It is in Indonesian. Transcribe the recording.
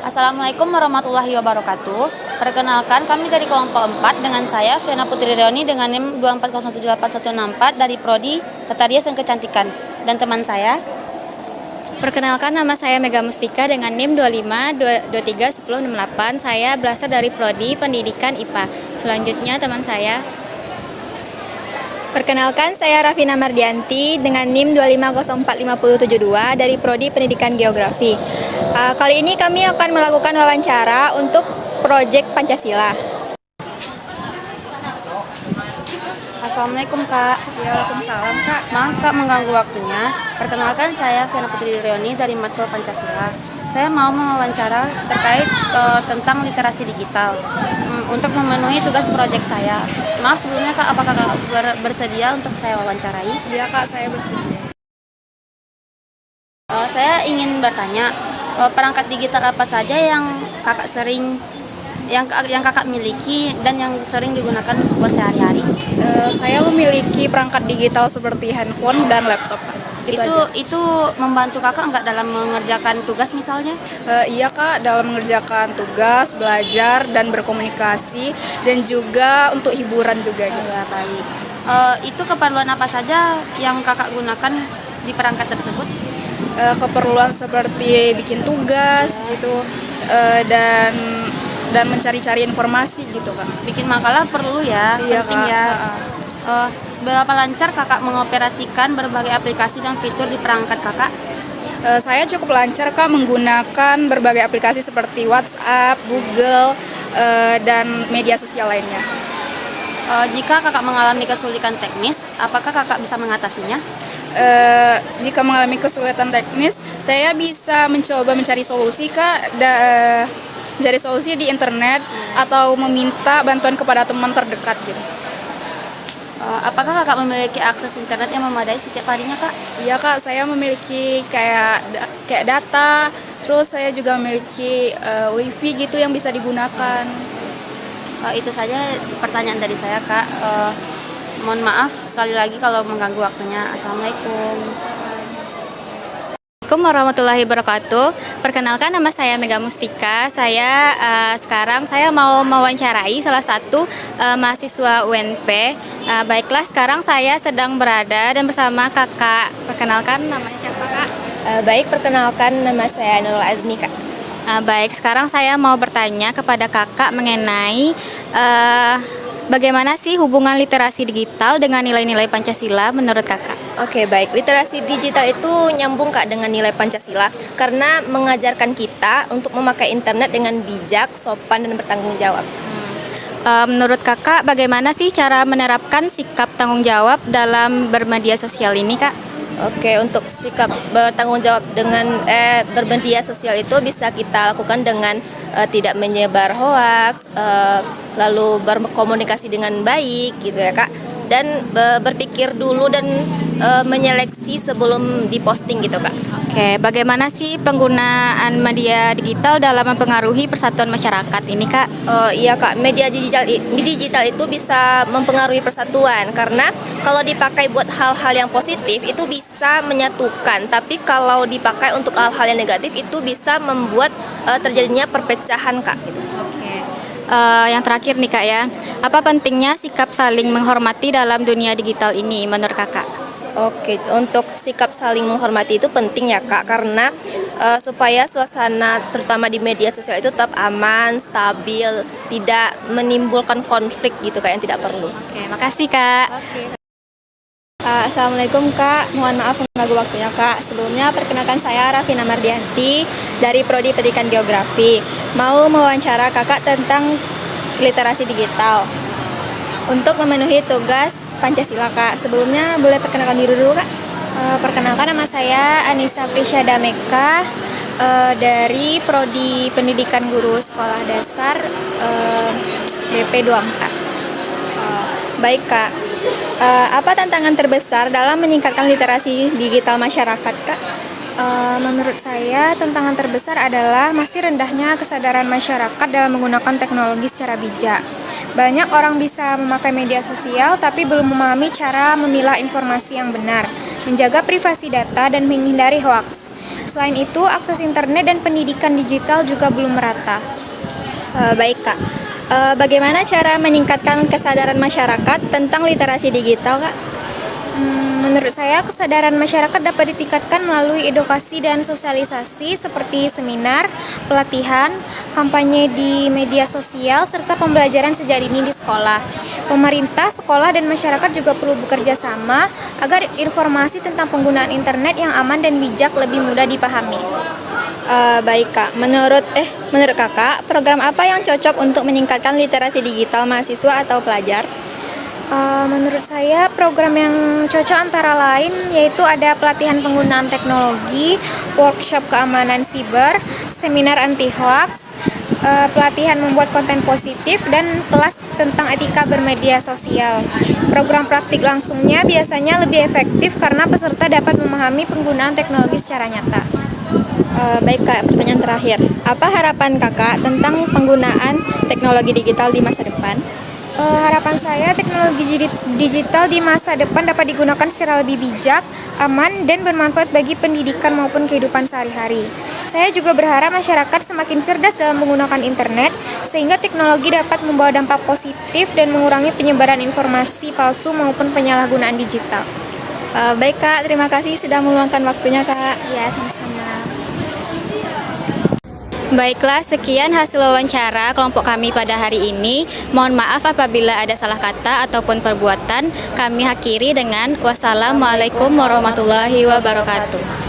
Assalamualaikum warahmatullahi wabarakatuh. Perkenalkan, kami dari kelompok 4 dengan saya Fiana Putri Reoni dengan NIM 2407814 dari Prodi Tata Rias dan Kecantikan, dan teman saya. Perkenalkan, nama saya Mega Mustika dengan NIM 25231068. Saya berasal dari Prodi Pendidikan IPA. Selanjutnya teman saya. Perkenalkan, saya Rafina Mardianti dengan NIM 2504572 dari Prodi Pendidikan Geografi. Kali ini kami akan melakukan wawancara untuk proyek Pancasila. Assalamualaikum Kak. Waalaikumsalam Kak. Maaf Kak mengganggu waktunya. Perkenalkan, saya Fiana Putri Reoni dari Matkul Pancasila. Saya mau mewawancara terkait tentang literasi digital untuk memenuhi tugas proyek saya. Maaf sebelumnya Kak, apakah Kak bersedia untuk saya wawancarai? Iya Kak, saya bersedia. Saya ingin bertanya, perangkat digital apa saja yang kakak sering yang kakak miliki dan yang sering digunakan buat sehari-hari? Saya memiliki perangkat digital seperti handphone dan laptop Kak. Itu membantu kakak nggak dalam mengerjakan tugas misalnya? Iya Kak, dalam mengerjakan tugas, belajar, dan berkomunikasi, dan juga untuk hiburan juga gitu. Ya, baik. Itu keperluan apa saja yang kakak gunakan di perangkat tersebut? Keperluan seperti bikin tugas gitu, dan mencari-cari informasi gitu Kak. Bikin makalah perlu ya, Iya, penting Kak. ya. Seberapa lancar kakak mengoperasikan berbagai aplikasi dan fitur di perangkat kakak? Saya cukup lancar Kak menggunakan berbagai aplikasi seperti WhatsApp, Google, dan media sosial lainnya. Jika kakak mengalami kesulitan teknis, apakah kakak bisa mengatasinya? Jika mengalami kesulitan teknis, saya bisa mencoba mencari solusi Kak, mencari solusi di internet atau meminta bantuan kepada teman terdekat gitu. Apakah kakak memiliki akses internet yang memadai setiap harinya kak? Iya Kak, saya memiliki kayak data, terus saya juga memiliki wifi gitu yang bisa digunakan. Itu saja pertanyaan dari saya kak. Mohon maaf sekali lagi kalau mengganggu waktunya. Assalamualaikum. Assalamualaikum warahmatullahi wabarakatuh. Perkenalkan, nama saya Mega Mustika. Sekarang saya mau mewawancarai salah satu mahasiswa UNP. Baiklah, sekarang saya sedang berada dan bersama kakak. Perkenalkan, namanya siapa kak? Baik, perkenalkan, nama saya Nurul Azmi Kak. Baik, sekarang saya mau bertanya kepada kakak mengenai bagaimana sih hubungan literasi digital dengan nilai-nilai Pancasila menurut kakak? Oke, baik. Literasi digital itu nyambung Kak dengan nilai Pancasila karena mengajarkan kita untuk memakai internet dengan bijak, sopan, dan bertanggung jawab. Menurut kakak, bagaimana sih cara menerapkan sikap tanggung jawab dalam bermedia sosial ini, Kak? Oke, untuk sikap bertanggung jawab dengan bermedia sosial itu bisa kita lakukan dengan tidak menyebar hoaks, lalu berkomunikasi dengan baik gitu ya Kak, dan berpikir dulu dan menyeleksi sebelum diposting gitu Kak. Oke, bagaimana sih penggunaan media digital dalam mempengaruhi persatuan masyarakat ini, Kak? Iya Kak, media digital itu bisa mempengaruhi persatuan karena kalau dipakai buat hal-hal yang positif itu bisa menyatukan, tapi kalau dipakai untuk hal-hal yang negatif itu bisa membuat terjadinya perpecahan Kak gitu. Oke. Yang terakhir nih Kak ya, apa pentingnya sikap saling menghormati dalam dunia digital ini menurut Kakak? Oke, untuk sikap saling menghormati itu penting ya Kak, karena supaya suasana terutama di media sosial itu tetap aman, stabil, tidak menimbulkan konflik gitu Kak yang tidak perlu. Oke, makasih Kak. Assalamualaikum Kak, mohon maaf mengganggu waktunya Kak. Sebelumnya perkenalkan saya Rafina Mardianti dari Prodi Pendidikan Geografi. Mau mewawancara Kakak tentang literasi digital untuk memenuhi tugas Pancasila Kak. Sebelumnya boleh perkenalkan diri dulu Kak? Perkenalkan, nama saya Anissa Prisyada Meka dari Prodi Pendidikan Guru Sekolah Dasar BP 24. Baik Kak, apa tantangan terbesar dalam meningkatkan literasi digital masyarakat Kak? Menurut saya, tantangan terbesar adalah masih rendahnya kesadaran masyarakat dalam menggunakan teknologi secara bijak. Banyak orang bisa memakai media sosial tapi belum memahami cara memilah informasi yang benar, menjaga privasi data, dan menghindari hoaks. Selain itu, akses internet dan pendidikan digital juga belum merata. Baik Kak, bagaimana cara meningkatkan kesadaran masyarakat tentang literasi digital Kak? Menurut saya, kesadaran masyarakat dapat ditingkatkan melalui edukasi dan sosialisasi seperti seminar, pelatihan, kampanye di media sosial, serta pembelajaran sejak dini di sekolah. Pemerintah, sekolah, dan masyarakat juga perlu bekerja sama agar informasi tentang penggunaan internet yang aman dan bijak lebih mudah dipahami. Baik Kak, menurut Kakak, program apa yang cocok untuk meningkatkan literasi digital mahasiswa atau pelajar? Menurut saya program yang cocok antara lain yaitu ada pelatihan penggunaan teknologi, workshop keamanan siber, seminar anti hoax, pelatihan membuat konten positif, dan kelas tentang etika bermedia sosial. Program praktik langsungnya biasanya lebih efektif karena peserta dapat memahami penggunaan teknologi secara nyata. Baik Kak, pertanyaan terakhir. Apa harapan Kakak tentang penggunaan teknologi digital di masa depan? Harapan saya teknologi digital di masa depan dapat digunakan secara lebih bijak, aman, dan bermanfaat bagi pendidikan maupun kehidupan sehari-hari. Saya juga berharap masyarakat semakin cerdas dalam menggunakan internet, sehingga teknologi dapat membawa dampak positif dan mengurangi penyebaran informasi palsu maupun penyalahgunaan digital. Baik Kak, terima kasih sudah meluangkan waktunya Kak. Ya, sama-sama. Baiklah, sekian hasil wawancara kelompok kami pada hari ini. Mohon maaf apabila ada salah kata ataupun perbuatan. Kami akhiri dengan wassalamualaikum warahmatullahi wabarakatuh.